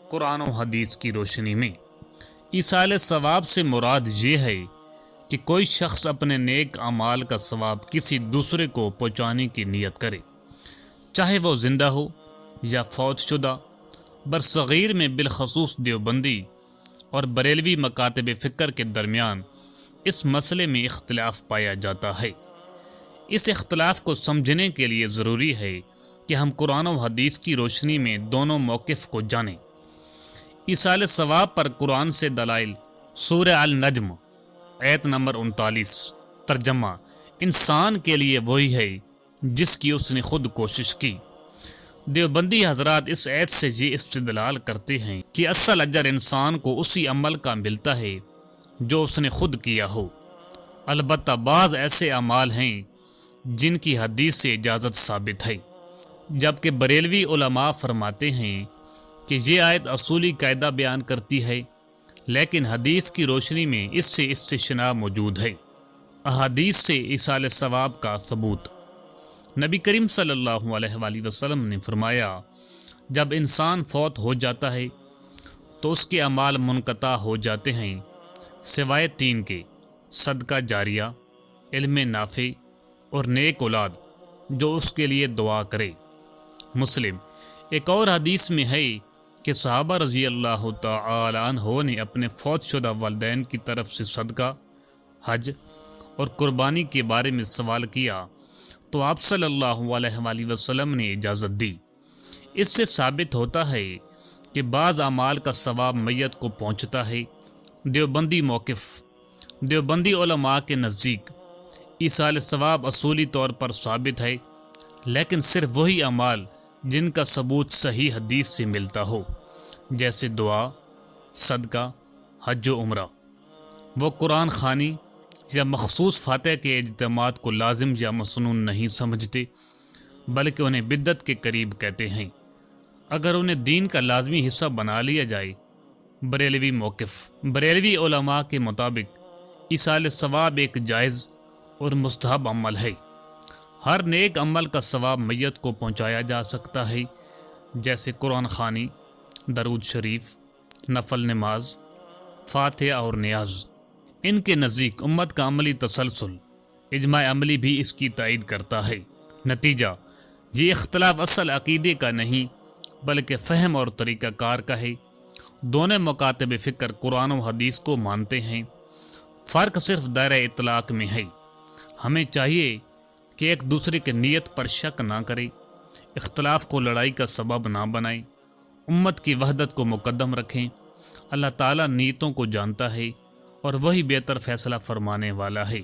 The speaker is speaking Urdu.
قرآن و حدیث کی روشنی میں ایصال ثواب سے مراد یہ ہے کہ کوئی شخص اپنے نیک اعمال کا ثواب کسی دوسرے کو پہنچانے کی نیت کرے، چاہے وہ زندہ ہو یا فوت شدہ۔ برصغیر میں بالخصوص دیوبندی اور بریلوی مکاتب فکر کے درمیان اس مسئلے میں اختلاف پایا جاتا ہے۔ اس اختلاف کو سمجھنے کے لیے ضروری ہے کہ ہم قرآن و حدیث کی روشنی میں دونوں موقف کو جانیں۔ ایصال ثواب پر قرآن سے دلائل: سورہ النجم آیت نمبر 39۔ ترجمہ: انسان کے لیے وہی ہے جس کی اس نے خود کوشش کی۔ دیوبندی حضرات اس آیت سے یہ استدلال کرتے ہیں کہ اصل اجر انسان کو اسی عمل کا ملتا ہے جو اس نے خود کیا ہو، البتہ بعض ایسے اعمال ہیں جن کی حدیث سے اجازت ثابت ہے، جبکہ بریلوی علماء فرماتے ہیں کہ یہ آیت اصولی قاعدہ بیان کرتی ہے، لیکن حدیث کی روشنی میں اس سے استثناء موجود ہے۔ احادیث سے ایصال ثواب کا ثبوت: نبی کریم صلی اللہ علیہ وآلہ وسلم نے فرمایا، جب انسان فوت ہو جاتا ہے تو اس کے اعمال منقطع ہو جاتے ہیں سوائے تین کے: صدقہ جاریہ، علم نافع اور نیک اولاد جو اس کے لیے دعا کرے۔ مسلم۔ ایک اور حدیث میں ہے کہ صحابہ رضی اللہ تعالی عنہ نے اپنے فوت شدہ والدین کی طرف سے صدقہ، حج اور قربانی کے بارے میں سوال کیا تو آپ صلی اللہ علیہ وآلہ وسلم نے اجازت دی۔ اس سے ثابت ہوتا ہے کہ بعض اعمال کا ثواب میت کو پہنچتا ہے۔ دیوبندی موقف: دیوبندی علماء کے نزدیک ایصال ثواب اصولی طور پر ثابت ہے، لیکن صرف وہی اعمال جن کا ثبوت صحیح حدیث سے ملتا ہو، جیسے دعا، صدقہ، حج و عمرہ۔ وہ قرآن خوانی یا مخصوص فاتح کے اجتماعات کو لازم یا مسنون نہیں سمجھتے، بلکہ انہیں بدعت کے قریب کہتے ہیں، اگر انہیں دین کا لازمی حصہ بنا لیا جائے۔ بریلوی موقف: بریلوی علماء کے مطابق ایصال ثواب ایک جائز اور مستحب عمل ہے۔ ہر نیک عمل کا ثواب میت کو پہنچایا جا سکتا ہے، جیسے قرآن خوانی، درود شریف، نفل نماز، فاتحہ اور نیاز۔ ان کے نزدیک امت کا عملی تسلسل، اجماع عملی بھی اس کی تائید کرتا ہے۔ نتیجہ: یہ اختلاف اصل عقیدے کا نہیں بلکہ فہم اور طریقہ کار کا ہے۔ دونوں مکاتب فکر قرآن و حدیث کو مانتے ہیں، فرق صرف دائرہ اطلاق میں ہے۔ ہمیں چاہیے کہ ایک دوسرے کی نیت پر شک نہ کرے، اختلاف کو لڑائی کا سبب نہ بنائیں، امت کی وحدت کو مقدم رکھیں۔ اللہ تعالیٰ نیتوں کو جانتا ہے اور وہی بہتر فیصلہ فرمانے والا ہے۔